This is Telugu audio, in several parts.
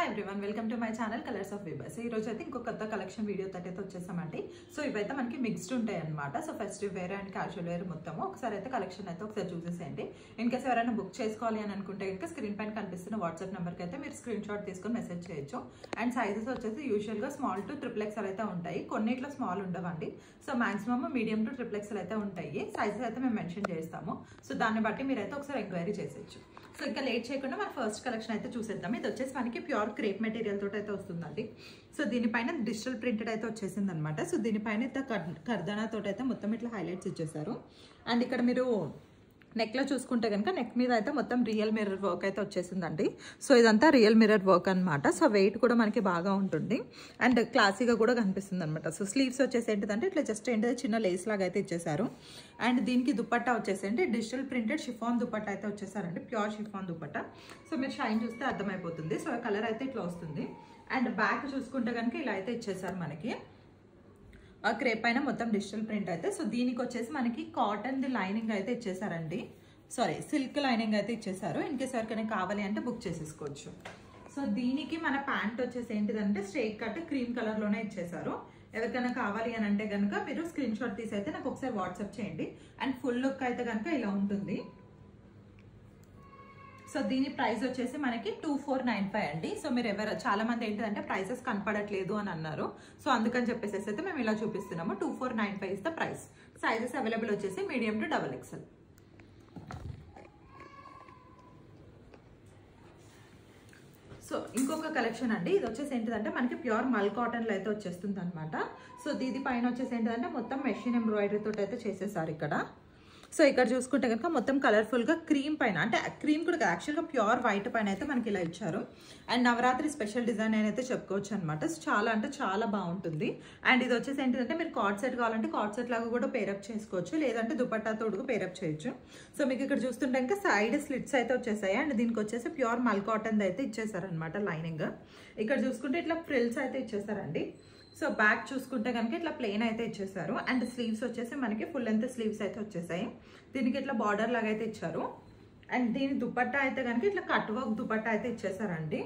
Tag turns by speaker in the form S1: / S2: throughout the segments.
S1: Hi everyone, welcome to my channel colours of vibers. ఈ రోజు అయితే ఇంకో కొత్త కలెక్షన్ వీడియో అయితే వచ్చేసామండి. సో ఇవైతే మనకి మిక్స్డ్ ఉంటాయి అనమాట. So festive wear and casual wear మొత్తము ఒకసారి అయితే కలెక్షన్ అయితే ఒకసారి చూసేసేయండి. ఇన్ కేసు ఎవరైనా బుక్ చేసుకోవాలి అని అనుకుంటే కనుక స్క్రీన్ పైన కనిపిస్తున్న వాట్సాప్ నెంబర్కి అయితే మీరు స్క్రీన్ షాట్ తీసుకొని మెసేజ్ చేయొచ్చు. అండ్ సైజెస్ వచ్చేసి యూజువల్గా స్మాల్ టు XXL అయితే ఉంటాయి, కొన్నిట్లో స్మాల్ ఉండవండి. So maximum medium to XXL అయితే ఉంటాయి. సైజెస్ అయితే మేము మెన్షన్ చేస్తాము. సో దాన్ని బట్టి మీరైతే ఒకసారి ఎంక్వైరీ చేసేయచ్చు. సో ఇంకా లేట్ చేయకుండా మన ఫస్ట్ కలెక్షన్ అయితే చూసేద్దాం. ఇది వచ్చేసి మనకి ప్యూర్ క్రేప్ మెటీరియల్ తోటి అయితే వస్తుందండి. సో దీనిపైన డిజిటల్ ప్రింటెడ్ అయితే వచ్చేసింది అనమాట. సో దీనిపైన ఇట్లా కర్దనా తోటి అయితే మొత్తం ఇట్లా హైలైట్స్ ఇచ్చేసారు. అండ్ ఇక్కడ మీరు నెక్లో చూసుకుంటే కనుక నెక్ మీద అయితే మొత్తం రియల్ మిర్రర్ వర్క్ అయితే వచ్చేసిందండి. సో ఇదంతా రియల్ మిర్రర్ వర్క్ అనమాట. సో వెయిట్ కూడా మనకి బాగా ఉంటుంది అండ్ క్లాసీగా కూడా కనిపిస్తుంది అనమాట. సో స్లీవ్స్ వచ్చేసి ఏంటిదంటే ఇట్లా జస్ట్ ఏంటంటే చిన్న లేస్ లాగా అయితే ఇచ్చేసారు. అండ్ దీనికి దుపట్టా వచ్చేసి అంటే డిజిటల్ ప్రింటెడ్ షిఫాన్ దుపట్టా అయితే వచ్చేసారండి, ప్యూర్ షిఫాన్ దుపట్టా. సో మీరు షైన్ చూస్తే అర్థమైపోతుంది. సో కలర్ అయితే ఇట్లా వస్తుంది. అండ్ బ్యాక్ చూసుకుంటే కనుక ఇలా అయితే ఇచ్చేసారు మనకి. ఆ క్రేప్ పైన మొత్తం డిజిటల్ ప్రింట్ అయితే. సో దీనికి వచ్చేసి మనకి కాటన్ ది లైనింగ్ అయితే ఇచ్చేసారండి, సారీ సిల్క్ లైనింగ్ అయితే ఇచ్చేసారు. ఇన్కేస్ ఎవరికైనా కావాలి అంటే బుక్ చేసేసుకోవచ్చు. సో దీనికి మన ప్యాంట్ వచ్చేసి ఏంటిదంటే స్ట్రైట్ కట్ క్రీమ్ కలర్లోనే ఇచ్చేసారు. ఎవరికైనా కావాలి అని అంటే కనుక మీరు స్క్రీన్ షాట్ తీసి అయితే నాకు ఒకసారి వాట్సాప్ చేయండి. అండ్ ఫుల్ లుక్ అయితే కనుక ఇలా ఉంటుంది. సో దీని ప్రైస్ వచ్చేసి మనకి 2495 అండి. సో మీరు చాలా మంది ఏంటంటే ప్రైసెస్ కనపడట్లేదు అని అన్నారు. సో అందుకని చెప్పేసి అయితే మేము ఇలా చూపిస్తున్నాము. 2495 is the price. Sizes available వచ్చేసి మీడియం టు XXL. సో ఇంకొక కలెక్షన్ అండి. ఇది వచ్చేసి ఏంటిదంటే మనకి ప్యూర్ మల్ కాటన్లో అయితే వచ్చేస్తుంది అనమాట. సో దీని పైన వచ్చేసి ఏంటిదంటే మొత్తం మెషిన్ ఎంబ్రాయిడరీ తోటి అయితే చేసేసారు ఇక్కడ. సో ఇక్కడ చూసుకుంటే కనుక మొత్తం కలర్ఫుల్గా క్రీమ్ పైన, అంటే క్రీమ్ కూడా యాక్చువల్గా ప్యూర్ వైట్ పైన అయితే మనకి ఇలా ఇచ్చారు. అండ్ నవరాత్రి స్పెషల్ డిజైన్ అయితే చెప్పుకోవచ్చు అనమాట. సో చాలా అంటే చాలా బాగుంటుంది. అండ్ ఇది వచ్చేసి ఏంటంటే మీరు కార్డ్ సెట్ కావాలంటే కార్డ్ సెట్ లాగా కూడా పేరప్ చేసుకోవచ్చు, లేదంటే దుపట్టా తోడుగా పేరప్ చేయొచ్చు. సో మీకు ఇక్కడ చూస్తుంటే కనుక సైడ్ స్లిట్స్ అయితే వచ్చేసాయి. అండ్ దీనికి వచ్చేసి ప్యూర్ మల్ కాటన్ అయితే ఇచ్చేసారనమాట లైనింగ్. ఇక్కడ చూసుకుంటే ఇట్లా ఫ్రిల్స్ అయితే ఇచ్చేసారండి. సో బ్యాక్ చూసుకుంటే కనుక ఇట్లా ప్లెయిన్ అయితే ఇచ్చేసారు. అండ్ స్లీవ్స్ వచ్చేసి మనకి ఫుల్ లెంత్ స్లీవ్స్ అయితే వచ్చేసాయి. దీనికి ఇట్లా బార్డర్ లాగా అయితే ఇచ్చారు. అండ్ దీని దుపట్టా అయితే కనుక ఇట్లా కట్ వర్క్ దుపట్టా అయితే ఇచ్చేసారండి.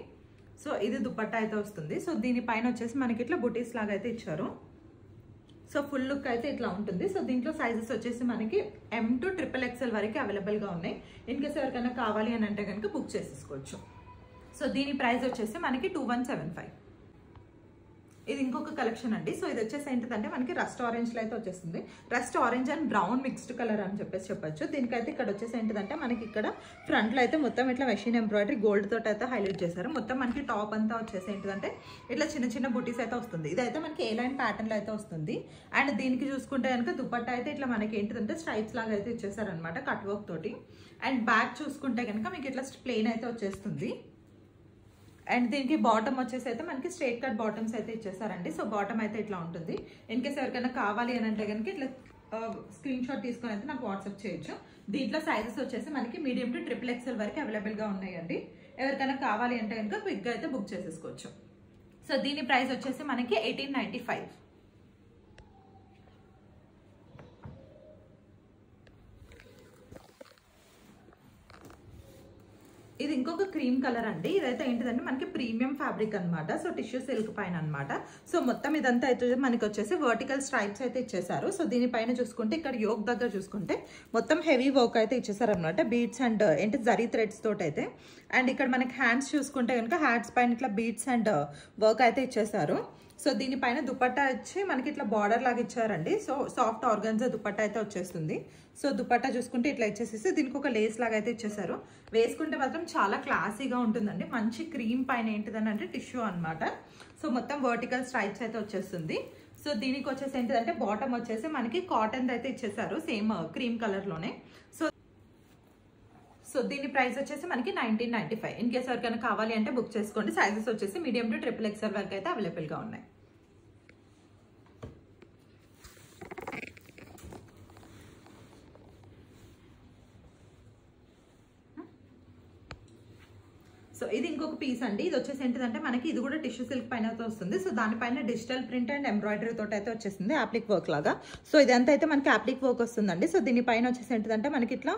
S1: సో ఇది దుపట్టా అయితే వస్తుంది. సో దీనిపైన వచ్చేసి మనకి ఇట్లా బుటీస్ లాగా అయితే ఇచ్చారు. సో ఫుల్ లుక్ అయితే ఇట్లా ఉంటుంది. సో దీంట్లో సైజెస్ వచ్చేసి మనకి M to XXL వరకు అవైలబుల్గా ఉన్నాయి. ఇన్కేస్ ఎవరికైనా కావాలి అని అంటే కనుక బుక్ చేసేసుకోవచ్చు. సో దీని ప్రైస్ వచ్చేసి మనకి 2175. ఇది ఇంకొక కలెక్షన్ అండి. సో ఇది వచ్చేసి ఏంటంటే మనకి రస్ట్ ఆరెంజ్లో అయితే వచ్చేస్తుంది. Rust orange and brown mixed colour అని చెప్పేసి చెప్పొచ్చు. దీనికైతే ఇక్కడ వచ్చేసి ఏంటంటే మనకి ఇక్కడ ఫ్రంట్లో అయితే మొత్తం ఇట్లా మెషిన్ ఎంబ్రాయిడరీ గోల్డ్ తోటి అయితే హైలైట్ చేశారు. మొత్తం మనకి టాప్ అంతా వచ్చేసి ఏంటంటే ఇట్లా చిన్న చిన్న బుటీస్ అయితే వస్తుంది. ఇదైతే మనకి ఏ లైన్ ప్యాటర్న్లో అయితే వస్తుంది. అండ్ దీనికి చూసుకుంటే కనుక దుపట్టా అయితే ఇట్లా మనకి ఏంటంటే స్ట్రైప్స్ లాగా అయితే ఇచ్చేసారనమాట కట్ వర్క్ తోటి. అండ్ బ్యాక్ చూసుకుంటే కనుక మీకు ఇట్లా ప్లెయిన్ అయితే వచ్చేస్తుంది. అండ్ దీనికి బాటమ్ వచ్చేసి అయితే మనకి స్ట్రైట్ కట్ బాటమ్స్ అయితే ఇచ్చేసారండి. సో బాటమ్ అయితే ఇట్లా ఉంటుంది. ఇన్కేస్ ఎవరికైనా కావాలి అని అంటే కనుక ఇట్లా స్క్రీన్ షాట్ తీసుకొని అయితే నాకు వాట్సాప్ చేయొచ్చు. దీంట్లో సైజెస్ వచ్చేసి మనకి మీడియం టు XXL వరకు అవైలబుల్గా ఉన్నాయండి. ఎవరికైనా కావాలి అంటే కనుక క్విక్గా అయితే బుక్ చేసేసుకోవచ్చు. సో దీని ప్రైస్ వచ్చేసి మనకి 1895. ఇది ఇంకొక క్రీమ్ కలర్ అండి. ఇదైతే ఏంటిదంటే మనకి ప్రీమియం ఫ్యాబ్రిక్ అనమాట. సో టిష్యూ సిల్క్ పైన అనమాట. సో మొత్తం ఇదంతా అయితే మనకి వచ్చేసి వర్టికల్ స్ట్రైప్స్ అయితే ఇచ్చేసారు. సో దీనిపైన చూసుకుంటే ఇక్కడ యోక్ దగ్గర చూసుకుంటే మొత్తం హెవీ వర్క్ అయితే ఇచ్చేసారు అనమాట, బీడ్స్ అండ్ ఏంటి జరీ థ్రెడ్స్ తోటి అయితే. అండ్ ఇక్కడ మనకి హ్యాండ్స్ చూసుకుంటే కనుక హ్యాండ్స్ పైన ఇట్లా బీడ్స్ అండ్ వర్క్ అయితే ఇచ్చేసారు. సో దీనిపైన దుపట్టా వచ్చి మనకి ఇట్లా బార్డర్ లాగా ఇచ్చారండి. సో సాఫ్ట్ ఆర్గన్జా దుపట్టా అయితే వచ్చేస్తుంది. సో దుపట్టా చూసుకుంటే ఇట్లా ఇచ్చేసేసి దీనికి ఒక లేస్ లాగా అయితే ఇచ్చేసారు. వేసుకుంటే మాత్రం చాలా క్లాసీగా ఉంటుందండి. మంచి క్రీమ్ పైన ఏంటిదని అంటే టిష్యూ అనమాట. సో మొత్తం వర్టికల్ స్ట్రైప్స్ అయితే వచ్చేస్తుంది. సో దీనికి వచ్చేసి ఏంటిదంటే బాటమ్ వచ్చేసి మనకి కాటన్ అయితే ఇచ్చేసారు, సేమ్ క్రీమ్ కలర్లోనే. సో దీని ప్రైస్ వచ్చేసి మనకి 1995. ఇన్కేస్ ఎవరికైనా కావాలి అంటే బుక్ చేసుకోండి. సైజెస్ వచ్చేసి మీడియం టు XXL వరకు అయితే అవైలబుల్గా ఉన్నాయి. సో ఇది ఇంకొక పీస్ అండి. ఇది వచ్చేసి ఏంటిదంటే మనకి ఇది కూడా టిష్యూ సిల్క్ పైన అయితే వస్తుంది. సో దానిపైన డిజిటల్ ప్రింట్ అండ్ ఎంబ్రాయిడరీ తోటి అయితే వచ్చేసింది యాప్లిక్ వర్క్ లాగా. సో ఇదంతా అయితే మనకి యాప్లిక్ వర్క్ వస్తుందండి. సో దీనిపైన వచ్చేసి ఏంటిదంటే మనకి ఇట్లా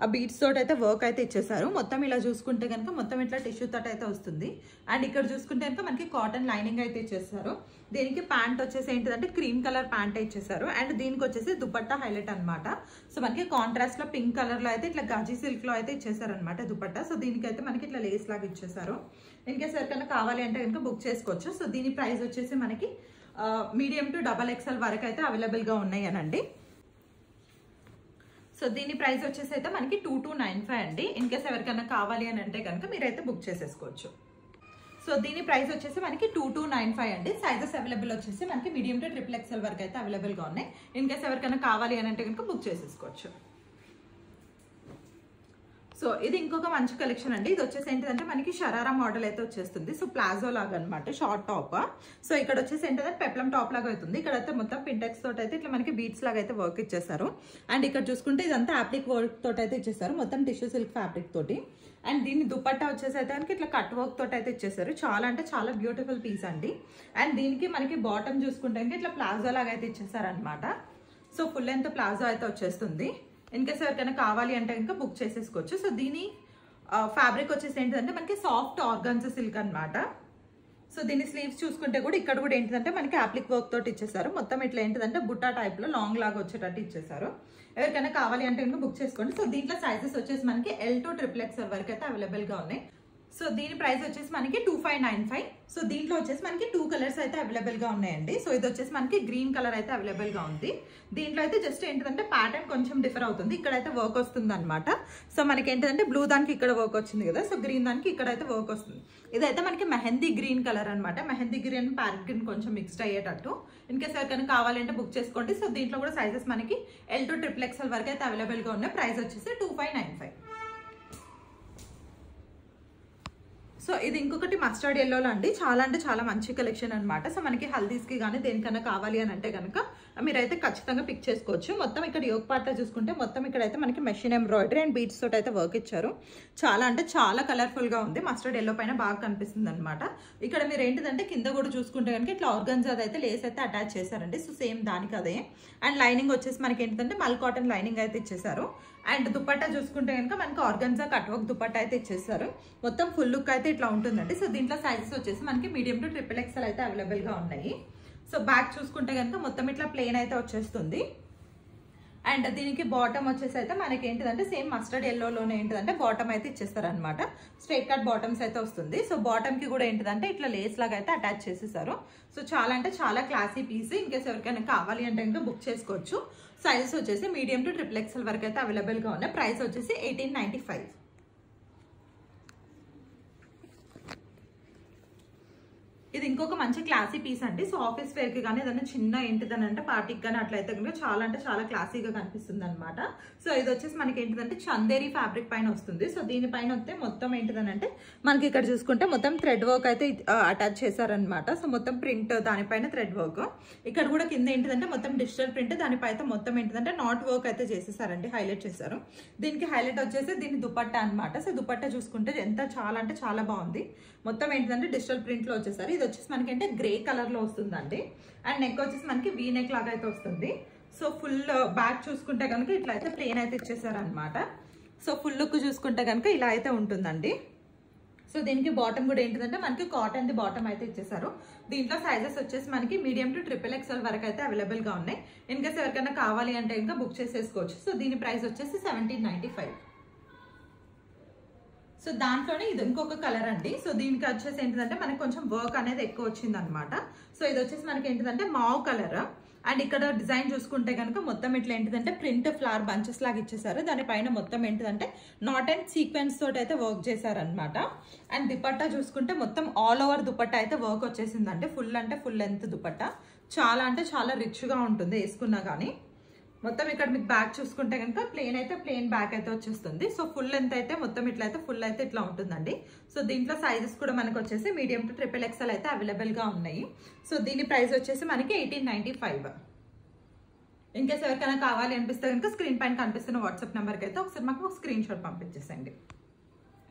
S1: ఆ బీడ్స్ తోటి అయితే వర్క్ అయితే ఇచ్చేసారు. మొత్తం ఇలా చూసుకుంటే కనుక మొత్తం ఇట్లా టిష్యూ తోటి అయితే వస్తుంది. అండ్ ఇక్కడ చూసుకుంటే కనుక మనకి కాటన్ లైనింగ్ అయితే ఇచ్చేసారు. దీనికి ప్యాంట్ వచ్చేసి ఏంటిదంటే క్రీమ్ కలర్ ప్యాంట్ ఇచ్చేసారు. అండ్ దీనికి వచ్చేసి దుపట్టా హైలైట్ అనమాట. సో మనకి కాంట్రాస్ట్ లో పింక్ కలర్ లో అయితే ఇట్లా గాజీ సిల్క్ లో అయితే ఇచ్చేసారు అనమాట దుపట్టా. సో దీనికైతే మనకి ఇట్లా లేస్ లాగా ఇచ్చేసారు. ఇన్కేస్ ఎవరికైనా కావాలి అంటే కనుక బుక్ చేసుకోవచ్చు. సో దీని ప్రైస్ వచ్చేసి మనకి మీడియం టు XXL వరకు అయితే అవైలబుల్ గా ఉన్నాయి అనండి. సో దీని ప్రైస్ వచ్చేసి అయితే మనకి 2295 అండి. ఇన్కేస్ ఎవరికైనా కావాలి అని అంటే కనుక మీరైతే బుక్ చేసేసుకోవచ్చు. సో దీని ప్రైస్ వచ్చేసి మనకి 2295 అండి. సైజెస్ అవైలబుల్ వచ్చేసి మనకి మీడియం టు XXL వరకు అయితే అవైలబుల్ గా ఉన్నాయి. ఇన్కేస్ ఎవరికైనా కావాలి అని అంటే కనుక బుక్ చేసేసుకోవచ్చు. సో ఇది ఇంకొక మంచి కలెక్షన్ అండి. ఇది వచ్చేసి ఏంటంటే మనకి షరారా మోడల్ అయితే వచ్చేస్తుంది. సో ప్లాజో లాగా అనమాట, షార్ట్ టాప్. సో ఇక్కడ వచ్చేసి ఏంటంటే పెప్లం టాప్ లాగా అవుతుంది. ఇక్కడ అయితే మొత్తం పింటెక్స్ తోటి అయితే ఇట్లా మనకి బీట్స్ లాగా అయితే వర్క్ ఇచ్చేసారు. అండ్ ఇక్కడ చూసుకుంటే ఇదంతా యాప్లిక్ వర్క్ తోటి అయితే ఇచ్చేసారు, మొత్తం టిష్యూ సిల్క్ ఫ్యాబ్రిక్ తోటి. అండ్ దీని దుపట్టా వచ్చేసి అయితే మనకి ఇట్లా కట్ వర్క్ తోటి అయితే ఇచ్చేసారు. చాలా అంటే చాలా బ్యూటిఫుల్ పీస్ అండి. అండ్ దీనికి మనకి బాటమ్ చూసుకుంటే ఇట్లా ప్లాజో లాగా అయితే ఇచ్చేసారు అనమాట. సో ఫుల్ లెంత్ ప్లాజో అయితే వచ్చేస్తుంది. ఇన్కేస్ ఎవరికైనా కావాలి అంటే ఇంకా బుక్ చేసేసుకోవచ్చు. సో దీని ఫ్యాబ్రిక్ వచ్చేసి ఏంటంటే మనకి సాఫ్ట్ ఆర్గాన్జా సిల్క్ అనమాట. సో దీని స్లీవ్స్ చూసుకుంటే కూడా ఇక్కడ కూడా ఏంటంటే మనకి యాప్లిక్ వర్క్ తోటి ఇచ్చేసారు. మొత్తం ఇట్లా ఏంటంటే బుట్టా టైప్ లో లాంగ్ లాగా వచ్చేటట్టు ఇచ్చేసారు. ఎవరికైనా కావాలి అంటే ఇంకా బుక్ చేసుకోండి. సో దీంట్లో సైజెస్ వచ్చేసి మనకి L to XXL వరకు అయితే అవైలబుల్ గా ఉన్నాయి. సో దీని ప్రైస్ వచ్చేసి మనకి 2595. సో దీంట్లో వచ్చేసి మనకి 2 కలర్స్ అయితే అవైలబుల్ గా ఉన్నాయండి. సో ఇది వచ్చేసి మనకి గ్రీన్ కలర్ అయితే అవైలబుల్ గా ఉంది. దీంట్లో అయితే జస్ట్ ఏంటంటే ప్యాటర్న్ కొంచెం డిఫర్ అవుతుంది. ఇక్కడైతే వర్క్ వస్తుంది అనమాట. సో మనకి ఏంటంటే బ్లూ దానికి ఇక్కడ వర్క్ వచ్చింది కదా, సో గ్రీన్ దానికి ఇక్కడైతే వర్క్ వస్తుంది. ఇదైతే మనకి మెహందీ గ్రీన్ కలర్ అనమాట. మెహందీ గ్రీన్ ప్యారెట్ గ్రీన్ కొంచెం మిక్స్డ్ అయ్యేటట్టు. ఇన్కేస్ ఎవరికైనా కావాలంటే బుక్ చేసుకోండి. సో దీంట్లో కూడా సైజెస్ మనకి L to XXL వరకు అయితే అవైలబుల్ గా ఉన్నాయి. ప్రైస్ వచ్చేసి 2595. సో ఇది ఇంకొకటి మస్టర్డ్ ఎల్లోలో అండి. చాలా అంటే చాలా మంచి కలెక్షన్ అనమాట. సో మనకి హల్దీస్కి కానీ దేనికన్నా కావాలి అని అంటే కనుక మీరైతే ఖచ్చితంగా పిక్ చేసుకోవచ్చు. మొత్తం ఇక్కడ యోగ్ పార్ట్ చూసుకుంటే మొత్తం ఇక్కడైతే మనకి మెషిన్ ఎంబ్రాయిడరీ అండ్ బీడ్స్ తోటి అయితే వర్క్ ఇచ్చారు. చాలా అంటే చాలా కలర్ఫుల్ గా ఉంది. మస్టర్డ్ ఎల్లో పైన బాగా కనిపిస్తుంది అనమాట. ఇక్కడ మీరు ఏంటిదంటే కింద కూడా చూసుకుంటే కనుక ఇట్లా ఆర్గన్జా అయితే లేస్ అయితే అటాచ్ చేశారండి. సో సేమ్ దానికి అదే. అండ్ లైనింగ్ వచ్చేసి మనకి ఏంటంటే మల్ కాటన్ లైనింగ్ అయితే ఇచ్చేసారు. అండ్ దుపట్టా చూసుకుంటే కనుక మనకి ఆర్గన్జా కట్ వర్క్ దుపట్టా అయితే ఇచ్చేసారు. మొత్తం ఫుల్ లుక్ అయితే ఇట్లా ఉంటుందండి. సో దీంట్లో సైజెస్ వచ్చేసి మనకి మీడియం టు XXL అయితే అవైలబుల్ గా ఉన్నాయి. సో బ్యాక్ చూసుకుంటే కనుక మొత్తం ఇట్లా ప్లెయిన్ అయితే వచ్చేస్తుంది. అండ్ దీనికి బాటమ్ వచ్చేసి అయితే మనకి ఏంటిదంటే సేమ్ మస్టర్డ్ ఎల్లోలోనే ఏంటిదంటే బాటమ్ అయితే ఇచ్చేస్తారు అనమాట. స్ట్రైట్ కట్ బాటమ్స్ అయితే వస్తుంది. సో బాటమ్ కి కూడా ఏంటిదంటే ఇట్లా లేస్ లాగా అయితే అటాచ్ చేసేసారు. సో చాలా అంటే చాలా క్లాసీ పీస్. ఇన్కేస్ ఎవరికైనా కావాలి అంటే ఇంకా బుక్ చేసుకోవచ్చు. సైజెస్ వచ్చేసి మీడియం టు XXL వరకు అయితే అవైలబుల్ గా ఉన్నాయి. ప్రైస్ వచ్చేసి 1895. ఇది ఇంకొక మంచి క్లాసీ పీస్ అండి. సో ఆఫీస్ వేర్ కి కానీ ఏదైనా చిన్న ఏంటిదని అంటే పార్టీకి కానీ అట్లయితే కనుక చాలా అంటే చాలా క్లాసీగా కనిపిస్తుంది అనమాట. సో ఇది వచ్చేసి మనకి ఏంటిదంటే చందేరి ఫ్యాబ్రిక్ పైన వస్తుంది. సో దీనిపైన వస్తే మొత్తం ఏంటిదని అంటే మనకి ఇక్కడ చూసుకుంటే మొత్తం థ్రెడ్ వర్క్ అయితే అటాచ్ చేశారనమాట. సో మొత్తం ప్రింట్ దానిపైన థ్రెడ్ వర్క్. ఇక్కడ కూడా కింద ఏంటిదంటే మొత్తం డిజిటల్ ప్రింట్, దానిపైన మొత్తం ఏంటిదంటే నాట్ వర్క్ అయితే చేసేసారండి, హైలైట్ చేశారు. దీనికి హైలైట్ వచ్చేసి దీని దుపట్టా అనమాట. సో దుపట్టా చూసుకుంటే ఎంత చాలా అంటే చాలా బాగుంది. మొత్తం ఏంటిదంటే డిజిటల్ ప్రింట్ లో వచ్చేసారు. ఇది వచ్చేసి మనకి అంటే గ్రే కలర్ లో వస్తుందండి. అండ్ నెక్ వచ్చేసి మనకి వీ నెక్ లాగా అయితే వస్తుంది. సో ఫుల్ బ్యాక్ చూసుకుంటే కనుక ఇట్లా అయితే ప్లేన్ అయితే ఇచ్చేసారనమాట. సో ఫుల్ లుక్ చూసుకుంటే కనుక ఇలా అయితే ఉంటుందండి. సో దీనికి బాటమ్ కూడా ఏంటిదంటే మనకి కాటన్ ది బాటమ్ అయితే ఇచ్చేసారు. దీంట్లో సైజెస్ వచ్చేసి మనకి మీడియం టు XXL వరకు అయితే అవైలబుల్ గా ఉన్నాయి. ఇన్కేస్ ఎవరికైనా కావాలి అంటే ఇంకా బుక్ చేసేసుకోవచ్చు. సో దీని ప్రైస్ వచ్చేసి 1795. సో దాంట్లోనే ఇది ఇంకొక కలర్ అండి. సో దీనికి వచ్చేసి ఏంటిదంటే మనకి కొంచెం వర్క్ అనేది ఎక్కువ వచ్చింది అనమాట. సో ఇది వచ్చేసి మనకి ఏంటిదంటే మావ్ కలర్. అండ్ ఇక్కడ డిజైన్ చూసుకుంటే కనుక మొత్తం ఇట్లా ఏంటిదంటే ప్రింట్ ఫ్లవర్ బంచెస్ లాగా ఇచ్చేసారు. దానిపైన మొత్తం ఏంటిదంటే నాట్ అండ్ సీక్వెన్స్ తోటి అయితే వర్క్ చేశారనమాట. అండ్ దుపట్టా చూసుకుంటే మొత్తం ఆల్ ఓవర్ దుపట్టా అయితే వర్క్ వచ్చేసిందంటే ఫుల్ అంటే ఫుల్ లెంత్ దుపట్టా. చాలా అంటే చాలా రిచ్ గా ఉంటుంది వేసుకున్నా కానీ. మొత్తం ఇక్కడ మీకు బ్యాక్ చూసుకుంటే కనుక ప్లేన్ అయితే ప్లేన్ బ్యాక్ అయితే వచ్చేస్తుంది. సో ఫుల్ లెంత్ అయితే మొత్తం ఇట్లా అయితే ఫుల్ అయితే ఇట్లా ఉంటుందండి. సో దీంట్లో సైజెస్ కూడా మనకు వచ్చేసి మీడియం టు XXL అయితే అవైలబుల్ గా ఉన్నాయి. సో దీని ప్రైస్ వచ్చేసి మనకి 1895. ఇన్కేస్ ఎవరికైనా కావాలి అనిపిస్తే కనుక స్క్రీన్ పైన కనిపిస్తున్న వాట్సాప్ నెంబర్కి అయితే ఒకసారి మాకు స్క్రీన్ షాట్ పంపించేసండి.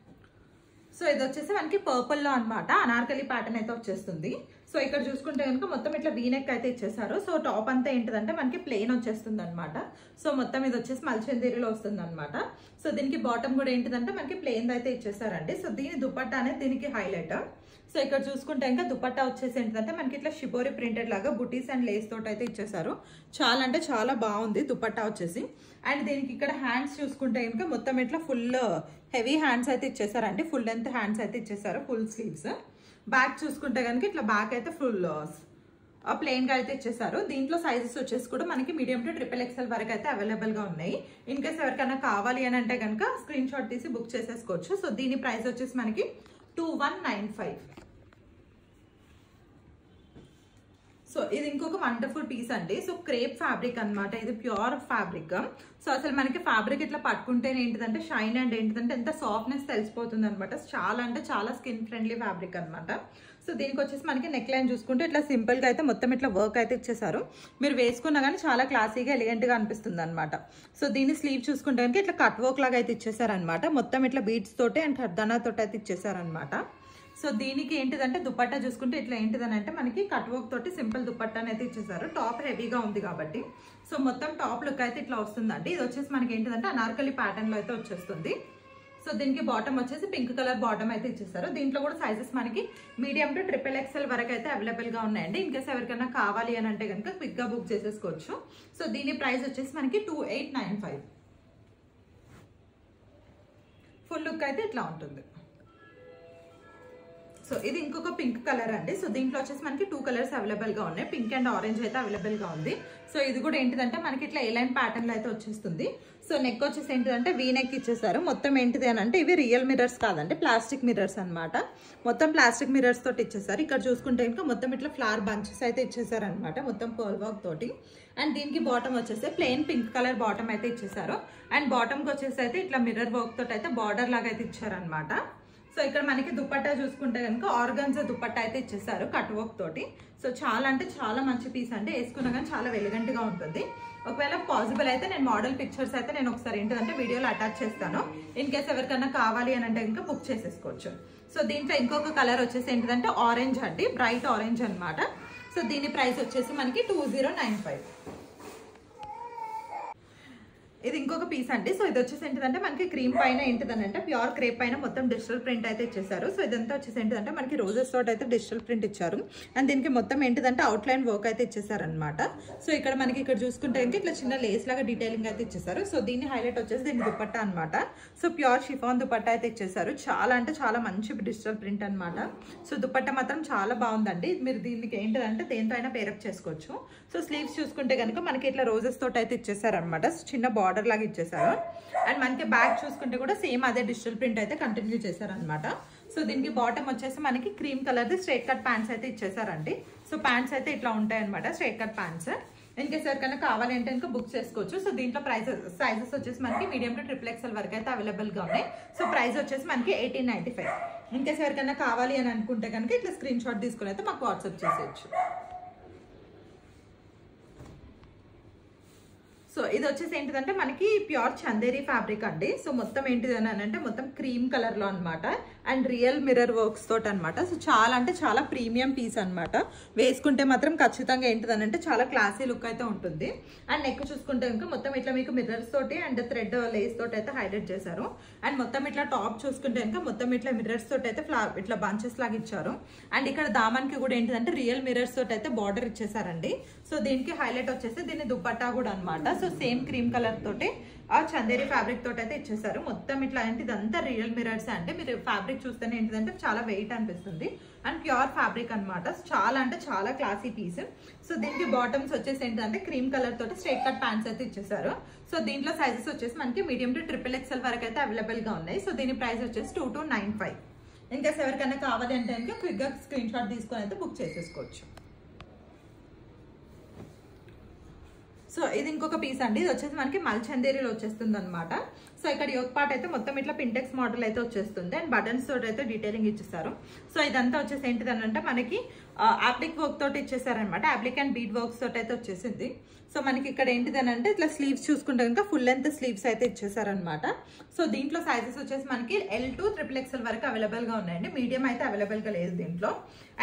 S1: సో సో ఇది వచ్చేసి మనకి పర్పుల్ లో అన్నమాట, అనార్కలి ప్యాటర్న్ అయితే వచ్చేస్తుంది. సో ఇక్కడ చూసుకుంటే కనుక మొత్తం ఇట్లా వీనెక్ అయితే ఇచ్చేసారు. సో టాప్ అంతా ఏంటిదంటే మనకి ప్లెయిన్ వచ్చేస్తుంది అనమాట. సో మొత్తం ఇది వచ్చేసి మల్చందేరిలో వస్తుంది అనమాట. సో దీనికి బాటమ్ కూడా ఏంటిదంటే మనకి ప్లెయిన్ అయితే ఇచ్చేసారండి. సో దీని దుపట్టా అనేది దీనికి హైలైట్. సో ఇక్కడ చూసుకుంటే ఇంకా దుపట్టా వచ్చేసి ఏంటంటే మనకి ఇట్లా షిబోరి ప్రింటెడ్ లాగా బుటీస్ అండ్ లేస్ తోటి అయితే ఇచ్చేసారు. చాలా అంటే చాలా బాగుంది దుపట్టా వచ్చేసి. అండ్ దీనికి ఇక్కడ హ్యాండ్స్ చూసుకుంటే ఇంకా మొత్తం ఇట్లా ఫుల్ హెవీ హ్యాండ్స్ అయితే ఇచ్చేసారండి. ఫుల్ లెంత్ హ్యాండ్స్ అయితే ఇచ్చేసారు, ఫుల్ స్లీవ్స్. బ్యాక్ చూసుకుంటే కనుక ఇట్లా బ్యాక్ అయితే ఫుల్ ప్లెయిన్ గా అయితే ఇచ్చేసారు. దీంట్లో సైజెస్ వచ్చేసి కూడా మనకి మీడియం టు XXL వరకు అయితే అవైలబుల్ గా ఉన్నాయి. ఇన్ కేస్ ఎవరికైనా కావాలి అని అంటే కనుక స్క్రీన్ షాట్ తీసి బుక్ చేసేసుకోవచ్చు. సో దీని ప్రైస్ వచ్చేసి మనకి 2195. సో ఇది ఇంకొక వండర్ఫుల్ పీస్ అండి. సో క్రేప్ ఫ్యాబ్రిక్ అన్నమాట, ఇది ప్యూర్ ఫ్యాబ్రిక్. సో అసలు మనకి ఫ్యాబ్రిక్ ఇట్లా పట్టుకుంటేనే ఏంటిదంటే షైన్ అండ్ ఏంటిదంటే ఎంత సాఫ్ట్నెస్ తెలిసిపోతుంది అనమాట. చాలా అంటే చాలా స్కిన్ ఫ్రెండ్లీ ఫ్యాబ్రిక్ అనమాట. సో దీనికి వచ్చేసి మనకి నెక్ లైన్ చూసుకుంటే ఇట్లా సింపుల్ గా అయితే మొత్తం ఇట్లా వర్క్ అయితే ఇచ్చేసారు. మీరు వేసుకున్నా కానీ చాలా క్లాసీగా ఎలిగెంట్ గా అనిపిస్తుంది అనమాట. సో దీని స్లీవ్ చూసుకుంటే కనుక ఇట్లా కట్ వర్క్ లాగా అయితే ఇచ్చేసారనమాట. మొత్తం ఇట్లా బీడ్స్ తోటి అండ్ ఖర్దానా తోటి అయితే ఇచ్చేసారనమాట. సో దీనికి ఏంటిదంటే దుపట్టా చూసుకుంటే ఇట్లా ఏంటిదని అంటే మనకి కట్ వర్క్ తోటి సింపుల్ దుపట్టాని అయితే ఇచ్చేసారు. టాప్ హెవీగా ఉంది కాబట్టి సో మొత్తం టాప్ లుక్ అయితే ఇట్లా వస్తుందండి. ఇది వచ్చేసి మనకి ఏంటిదంటే అనార్కలి ప్యాటర్న్ లో అయితే వచ్చేస్తుంది. సో దీనికి బాటమ్ వచ్చేసి పింక్ కలర్ బాటమ్ అయితే ఇచ్చేసారు. దీంట్లో కూడా సైజెస్ మనకి మీడియం టు XXL వరకు అయితే అవైలబుల్ గా ఉన్నాయండి. ఇన్కేస్ ఎవరికైనా కావాలి అని అంటే కనుక క్విక్ గా బుక్ చేసేసుకోవచ్చు. సో దీని ప్రైస్ వచ్చేసి మనకి 2895. ఫుల్ లుక్ అయితే ఇట్లా ఉంటుంది. సో ఇది ఇంకొక పింక్ కలర్ అండి. సో దీంట్లో వచ్చేసి మనకి 2 కలర్స్ అవైలబుల్ గా ఉన్నాయి, పింక్ అండ్ ఆరెంజ్ అయితే అవైలబుల్ గా ఉంది. సో ఇది కూడా ఏంటిదంటే మనకి ఇట్లా ఎలైన్ ప్యాటర్న్ లో అయితే వచ్చేస్తుంది. సో నెక్ వచ్చేసి ఏంటిదంటే వీ నెక్ ఇచ్చేసారు. మొత్తం ఏంటిది అని అంటే ఇవి రియల్ మిర్రర్స్ కాదండి, ప్లాస్టిక్ మిర్రర్స్ అనమాట. మొత్తం ప్లాస్టిక్ మిర్రర్స్ తోటి ఇచ్చేసారు. ఇక్కడ చూసుకుంటే ఇంకా మొత్తం ఇట్లా ఫ్లవర్ బంచెస్ అయితే ఇచ్చేసారు అనమాట, మొత్తం పర్ల్ వర్క్ తోటి. అండ్ దీనికి బాటమ్ వచ్చేసి ప్లెయిన్ పింక్ కలర్ బాటమ్ అయితే ఇచ్చేసారు. అండ్ బాటమ్ కి వచ్చేసి అయితే ఇట్లా మిర్రర్ వర్క్ తోటి అయితే బార్డర్ లాగా అయితే ఇచ్చారనమాట. సో ఇక్కడ మనకి దుపట్టా చూసుకుంటే కనుక ఆర్గాన్జా దుపట్టా అయితే ఇచ్చేసారు కట్ వర్క్ తోటి. సో చాలా అంటే చాలా మంచి పీస్ అండి, వేసుకున్నా కానీ చాలా ఎలిగెంట్ గా ఉంటుంది. ఒకవేళ పాసిబుల్ అయితే నేను మోడల్ పిక్చర్స్ అయితే నేను ఒకసారి ఏంటంటే వీడియోలో అటాచ్ చేస్తాను. ఇన్ కేస్ ఎవరికన్నా కావాలి అని అంటే ఇంకా బుక్ చేసేసుకోవచ్చు. సో దీంట్లో ఇంకొక కలర్ వచ్చేసి ఏంటిదంటే ఆరెంజ్ అండి, బ్రైట్ ఆరెంజ్ అనమాట. సో దీని ప్రైస్ వచ్చేసి మనకి 2095. ఇది ఇంకొక పీస్ అండి. సో ఇది వచ్చేసి ఏంటిదంటే మనకి క్రీమ్ పైన ఏంటిదని అంటే ప్యూర్ క్రేప్ పైన మొత్తం డిజిటల్ ప్రింట్ అయితే ఇచ్చేసారు. సో ఇదంతా వచ్చేసి ఏంటిదంటే మనకి రోజెస్ తోటి అయితే డిజిటల్ ప్రింట్ ఇచ్చారు. అండ్ దీనికి మొత్తం ఏంటిదంటే అవుట్లైన్ వర్క్ అయితే ఇచ్చేసారనమాట. సో ఇక్కడ మనకి ఇక్కడ చూసుకుంటే ఏంటి ఇట్లా చిన్న లేస్ లాగా డీటెయిలింగ్ అయితే ఇచ్చేసారు. సో దీన్ని హైలైట్ వచ్చేసి దీని దుపట్టా అనమాట. సో ప్యూర్ షిఫాన్ దుపట్టా అయితే ఇచ్చేసారు. చాలా అంటే చాలా మంచి డిజిటల్ ప్రింట్ అనమాట. సో దుపట్టా మాత్రం చాలా బాగుందండి. మీరు దీనికి ఏంటిదంటే దేంతో అయినా పేరప్ చేసుకోవచ్చు. సో స్లీవ్స్ చూసుకుంటే కనుక మనకి ఇట్లా రోజెస్ తోటి అయితే ఇచ్చేసారనమాట, చిన్న బార్డర్ లాగా ఇచ్చేసారు. అండ్ మనకి బ్యాక్ చూసుకుంటే కూడా సేమ్ అదే డిజిటల్ ప్రింట్ అయితే కంటిన్యూ చేశారనమాట. సో దీనికి బాటమ్ వచ్చేసి మనకి cream colour straight cut pants అయితే ఇచ్చేసారండి. సో ప్యాంట్స్ అయితే ఇట్లా ఉంటాయి అనమాట, స్ట్రైట్ కట్ ప్యాంట్స్. ఇన్కేస్ ఎవరికైనా కావాలి అంటే ఇంకా బుక్ చేసుకోవచ్చు. సో దీంట్లో సైజెస్ వచ్చేసి మనకి మీడియం టు XXL వరకు అయితే అవైలబుల్ గా ఉన్నాయి. సో ప్రైస్ వచ్చేసి మనకి 1895. ఇన్కేస్ ఎవరికైనా కావాలి అని అనుకుంటే కనుక ఇట్లా స్క్రీన్ షాట్ తీసుకుని అయితే మాకు వాట్సాప్ చేసేయచ్చు. సో ఇది వచ్చేసి ఏంటిదంటే మనకి ప్యూర్ చందేరి ఫ్యాబ్రిక్ అండి. సో మొత్తం ఏంటిది అని అంటే మొత్తం క్రీమ్ కలర్ లో అనమాట అండ్ రియల్ మిర్రర్ వర్క్స్ తోటి అనమాట. సో చాలా అంటే చాలా ప్రీమియం పీస్ అనమాట. వేసుకుంటే మాత్రం ఖచ్చితంగా ఏంటిదని అంటే చాలా క్లాసీ లుక్ అయితే ఉంటుంది. అండ్ నెక్ చూసుకుంటే ఇంకా మొత్తం ఇట్లా మీకు మిర్రర్స్ తోటి అండ్ థ్రెడ్ లేస్ తోటి అయితే హైలైట్ చేశారు. అండ్ మొత్తం ఇట్లా టాప్ చూసుకుంటే ఇంకా మొత్తం ఇట్లా మిర్రర్స్ తోటి అయితే ఇట్లా బంచెస్ లాగా ఇచ్చారు. అండ్ ఇక్కడ దామానికి కూడా ఏంటిదంటే రియల్ మిర్రర్స్ తోటి అయితే బార్డర్ ఇచ్చేసారండి. సో దీనికి హైలైట్ వచ్చేసి దీని దుపట్టా కూడా అనమాట. సో సేమ్ క్రీమ్ కలర్ తోటి ఆ చందేరి ఫ్యాబ్రిక్ తోటి అయితే ఇచ్చేసారు. మొత్తం ఇట్లా అంటే ఇదంతా రియల్ మిర్రర్స్ అంటే మీరు ఫ్యాబ్రిక్ చూస్తేనే ఏంటిదంటే చాలా వెయిట్ అనిపిస్తుంది. అండ్ ప్యూర్ ఫ్యాబ్రిక్ అనమాట. చాలా అంటే చాలా క్లాసీ పీస్. సో దీనికి బాటమ్స్ వచ్చేసి ఏంటంటే క్రీమ్ కలర్ తోటి స్ట్రైట్ కట్ ప్యాంట్స్ అయితే ఇచ్చేసారు. సో దీంట్లో సైజెస్ వచ్చేసి మనకి మీడియం టు XXL వరకు అయితే అవైలబుల్ గా ఉన్నాయి. సో దీని ప్రైస్ వచ్చేసి 2295. ఇంకా ఎవరికైనా కావాలి అంటే ఇంకా క్విక్ గా స్క్రీన్ షాట్ తీసుకొని అయితే బుక్ చేసేసుకోవచ్చు. సో ఇది ఇంకొక పీస్ అండి. ఇది వచ్చేసి మనకి మల్చందేరిలో వచ్చేస్తుంది అనమాట. సో ఇక్కడ యోక్ పార్ట్ అయితే మొత్తం ఇట్లా పింటెక్స్ మోడల్ అయితే వచ్చేస్తుంది అండ్ బటన్స్ తోటి అయితే డీటెయిలింగ్ ఇచ్చేస్తారు. సో ఇదంతా వచ్చేసి ఏంటిదనంటే మనకి అప్లిక్ వర్క్ తోటి ఇచ్చేసారనమాట. అప్లిక్ అండ్ బీడ్ వర్క్స్ తోటి అయితే వచ్చేసింది. సో మనకి ఇక్కడ ఏంటిదనంటే ఇట్లా స్లీవ్స్ చూసుకుంటే కనుక ఫుల్ లెంత్ స్లీవ్స్ అయితే ఇచ్చేసారనమాట. సో దీంట్లో సైజెస్ వచ్చేసి మనకి L to XXL వరకు అవైలబుల్ గా ఉన్నాయండి. మీడియం అయితే అవైలబుల్ గా లేదు దీంట్లో.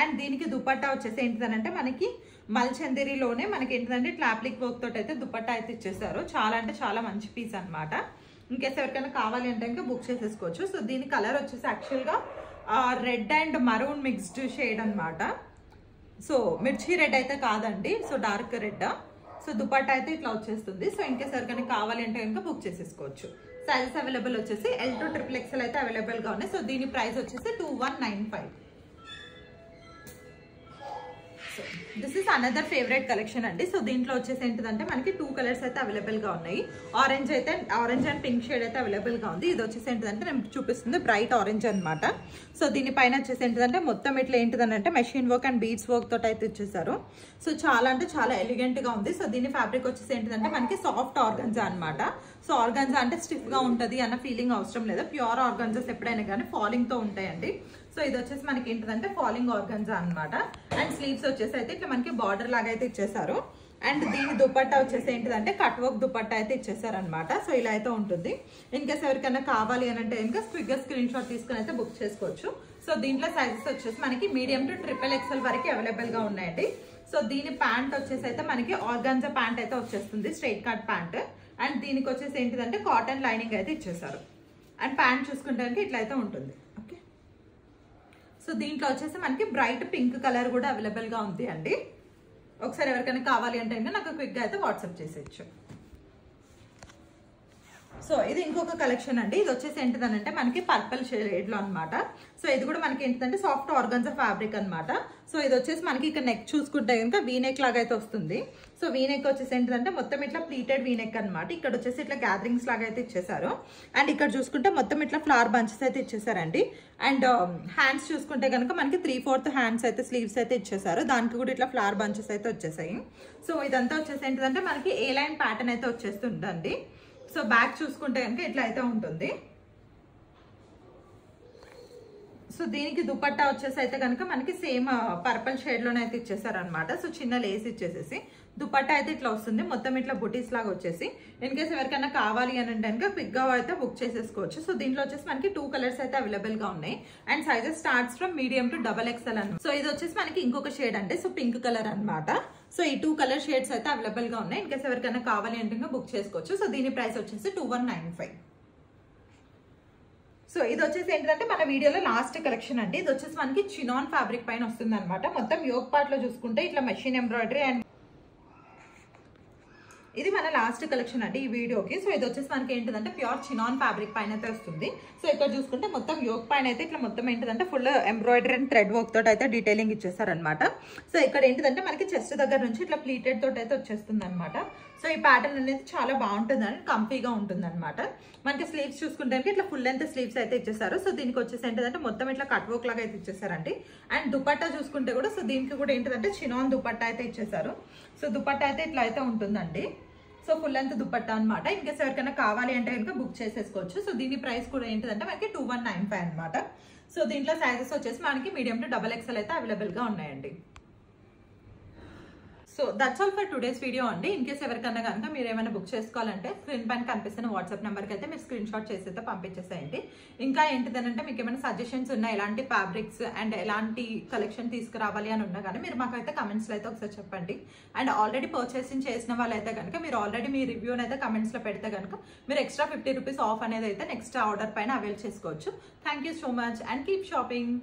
S1: అండ్ దీనికి దుపట్టా వచ్చేసి ఏంటిదనంటే మనకి మల్చందేరిలోనే మనకి ఏంటిదంటే ఇట్లా అప్లిక్ వర్క్ తోటి అయితే దుపట్టా అయితే ఇచ్చేసారు. చాలా అంటే చాలా మంచి పీస్ అనమాట. ఇంకేస్ ఎవరికైనా కావాలి అంటే ఇంకా బుక్ చేసేసుకోవచ్చు. సో దీని కలర్ వచ్చేసి యాక్చువల్గా red and maroon mixed shade అనమాట. సో మిర్చి రెడ్ అయితే కాదండి, so dark red. So dupatta అయితే ఇట్లా వచ్చేస్తుంది. సో ఇంకేస్ ఎవరికైనా కావాలి అంటే ఇంకా బుక్ చేసేసుకోవచ్చు. సైజెస్ అవైలబుల్ వచ్చేసి L to XXL అయితే అవైలబుల్ గా ఉన్నాయి. సో దీని ప్రైస్ వచ్చేసి 2195. So this is another favourite collection అండి. సో దీంట్లో వచ్చేసి ఏంటిదంటే మనకి 2 కలర్స్ అయితే అవైలబుల్ గా ఉన్నాయి. ఆరెంజ్ అండ్ పింక్ షేడ్ అయితే అవైలబుల్ గా ఉంది. ఇది వచ్చేసి ఏంటిదంటే నేను చూపిస్తుంది బ్రైట్ ఆరెంజ్ అనమాట. సో దీనిపైన వచ్చేసి ఏంటిదంటే మొత్తం ఇట్లా ఏంటిదంటే machine work and beads work తోటి అయితే ఇచ్చేసారు. సో చాలా అంటే చాలా ఎలిగెంట్ గా ఉంది. సో దీని ఫ్యాబ్రిక్ వచ్చేసి ఏంటిదంటే మనకి సాఫ్ట్ ఆర్గన్జా అనమాట. సో ఆర్గన్జా అంటే స్టిఫ్ గా ఉంటది అన్న ఫీలింగ్ అవసరం లేదు. ప్యూర్ ఆర్గన్జాస్ ఎప్పుడైనా కానీ ఫాలింగ్ తో ఉంటాయండి. సో ఇది వచ్చేసి మనకి ఏంటిదంటే ఫాలింగ్ ఆర్గన్జా అనమాట. అండ్ స్లీవ్స్ వచ్చేసి అయితే ఇట్లా మనకి బార్డర్ లాగా అయితే ఇచ్చేసారు. అండ్ దీని దుపట్టా వచ్చేసి ఏంటిదంటే కట్ వర్క్ దుపట్టా అయితే ఇచ్చేసారు అనమాట. సో ఇలా అయితే ఉంటుంది. ఇన్ కేస్ ఎవరికైనా కావాలి అని అంటే ఇంకా క్విక్ గా స్క్రీన్ షాట్ తీసుకుని అయితే బుక్ చేసుకోవచ్చు. సో దీంట్లో సైజెస్ వచ్చేసి మనకి మీడియం టు XXL వరకు అవైలబుల్ గా ఉన్నాయండి. సో దీని ప్యాంట్ వచ్చేసి అయితే మనకి ఆర్గాన్జా ప్యాంట్ అయితే వచ్చేస్తుంది, స్ట్రైట్ కట్ ప్యాంట్. అండ్ దీనికి వచ్చేసి ఏంటిదంటే కాటన్ లైనింగ్ అయితే ఇచ్చేసారు. అండ్ ప్యాంట్ చూసుకుంటే ఇట్లా అయితే ఉంటుంది. ఓకే, సో దీంట్లో వచ్చేసి మనకి బ్రైట్ పింక్ కలర్ కూడా అవైలబుల్ గా ఉంది అండి. ఒకసారి ఎవరికైనా కావాలి అంటే నాకు క్విక్ గా అయితే వాట్సాప్ చేసేయచ్చు. సో ఇది ఇంకొక కలెక్షన్ అండి. ఇది వచ్చేసి ఏంటిదనంటే మనకి పర్పుల్ షేడ్ లో అనమాట. సో ఇది కూడా మనకి ఏంటిదంటే సాఫ్ట్ ఆర్గన్జా ఫ్యాబ్రిక్ అనమాట. సో ఇది వచ్చేసి మనకి ఇక్కడ నెక్ చూసుకుంటే కనుక వీనెక్ లాగా అయితే వస్తుంది. సో వీనెక్ వచ్చేసి ఏంటిదంటే మొత్తం ఇట్లా ప్లీటెడ్ వీనెక్ అనమాట. ఇక్కడ వచ్చేసి ఇట్లా గ్యాదరింగ్స్ లాగా అయితే ఇచ్చేసారు. అండ్ ఇక్కడ చూసుకుంటే మొత్తం ఇట్లా ఫ్లవర్ బంచెస్ అయితే ఇచ్చేసారండి. అండ్ హ్యాండ్స్ చూసుకుంటే కనుక మనకి 3/4 హ్యాండ్స్ అయితే స్లీవ్స్ అయితే ఇచ్చేసారు. దానికి కూడా ఇట్లా ఫ్లవర్ బంచెస్ అయితే వచ్చేసాయి. సో ఇదంతా వచ్చేసి ఏంటిదంటే మనకి ఏ లైన్ ప్యాటర్న్ అయితే వచ్చేస్తుందండి. సో బ్యాక్ చూసుకుంటే కనుక ఇట్లా అయితే ఉంటుంది. సో దీనికి దుపట్టా వచ్చేసి అయితే కనుక మనకి సేమ్ పర్పుల్ షేడ్ లోనే అయితే ఇచ్చేసారనమాట. సో చిన్న లేస్ ఇచ్చేసేసి దుపట్టా అయితే ఇట్లా వస్తుంది. మొత్తం ఇట్లా బుటీస్ లాగా వచ్చేసి ఇన్ కేసు ఎవరికైనా కావాలి అని అంటే కనుక క్విక్ గా అయితే బుక్ చేసేసుకోవచ్చు. సో దీంట్లో వచ్చేసి మనకి 2 కలర్స్ అయితే అవైలబుల్ గా ఉన్నాయి. And sizes starts from medium to XXL అనమాట. సో ఇది వచ్చేసి మనకి ఇంకొక షేడ్ అంటే సో పింక్ కలర్ అనమాట. సో ఈ 2 కలర్ షేడ్స్ అయితే అవైలబుల్ గా ఉన్నాయి. ఇన్ కేసు ఎవరికైనా కావాలి అంటే బుక్ చేసుకోవచ్చు. సో దీని ప్రైస్ వచ్చేసి 2195. సో ఇది వచ్చేసి ఏంటంటే మన వీడియోలో లాస్ట్ కలెక్షన్ అండి. ఇది వచ్చేసి మనకి చినాన్ ఫ్యాబ్రిక్ పైన వస్తుంది అనమాట. మొత్తం యోక్ పార్ట్ లో చూసుకుంటే ఇట్లా మెషిన్ ఎంబ్రాయిడరీ అండ్ ఇది మన లాస్ట్ కలెక్షన్ అండి ఈ వీడియోకి. సో ఇది వచ్చేసి మనకి ఏంటంటే ప్యూర్ చినాన్ ఫ్యాబ్రిక్ పైన అయితే వస్తుంది. సో ఇక్కడ చూసుకుంటే మొత్తం యోక్ పైన అయితే ఇట్లా మొత్తం ఏంటంటే full embroidery and thread work తోటి అయితే డీటెయిలింగ్ ఇచ్చేసారనమాట. సో ఇక్కడ ఏంటంటే మనకి చెస్ట్ దగ్గర నుంచి ఇట్లా ప్లీటెడ్ తోటి అయితే వచ్చేస్తుంది అనమాట. సో ఈ ప్యాటర్న్ అనేది చాలా బాగుంటుంది అండి, కంఫీగా ఉంటుంది అనమాట. మనకి స్లీవ్స్ చూసుకుంటే ఇట్లా ఫుల్ లెంత్ స్లీవ్స్ అయితే ఇచ్చేసారు. సో దీనికి వచ్చేసి ఏంటంటే మొత్తం ఇట్లా కట్ వర్క్ లాగా అయితే ఇచ్చేసారండి. అండ్ దుపట్టా చూసుకుంటే కూడా సో దీనికి కూడా ఏంటంటే చినాన్ దుపట్టా అయితే ఇచ్చేసారు. సో దుపట్టా అయితే ఇట్లా అయితే ఉంటుందండి. సో ఫుల్ లెంత్ దుపట్టా అనమాట. ఇన్కేస్ ఎవరికైనా కావాలి అంటే కనుక బుక్ చేసేసుకోవచ్చు. సో దీని ప్రైస్ కూడా ఏంటంటే మనకి 2195 అనమాట. సో దీంట్లో సైజెస్ వచ్చేసి మనకి మీడియం టు XXL అయితే అవైలబుల్ గా ఉన్నాయండి. So that's all for today's video అండి. ఇన్ కేస్ ఎవరికన్నా కనుక మీరు ఏమైనా బుక్ చేసుకోవాలంటే స్క్రీన్ పైన కనిపిస్తున్న వాట్సాప్ నెంబర్కి అయితే మీరు స్క్రీన్ షాట్ చేసి అయితే పంపించేసేయండి. ఇంకా ఏంటిదనంటే మీకు ఏమైనా సజెషన్స్ ఉన్నాయి ఎలాంటి ఫ్యాబ్రిక్స్ అండ్ ఎలాంటి కలెక్షన్ తీసుకురావాలి అని ఉన్నా కానీ మీరు మాకైతే కమెంట్స్లో అయితే ఒకసారి చెప్పండి. అండ్ ఆల్రెడీ పర్చేసింగ్ చేసిన వాళ్ళైతే కనుక మీరు ఆల్రెడీ మీ రివ్యూని అయితే కమెంట్స్లో పెడితే కనుక మీరు ఎక్స్ట్రా 50 రూపీస్ ఆఫ్ అనేది అయితే నెక్స్ట్ ఆర్డర్ పైన అవైల్ చేసుకోవచ్చు. Thank you so much and keep shopping.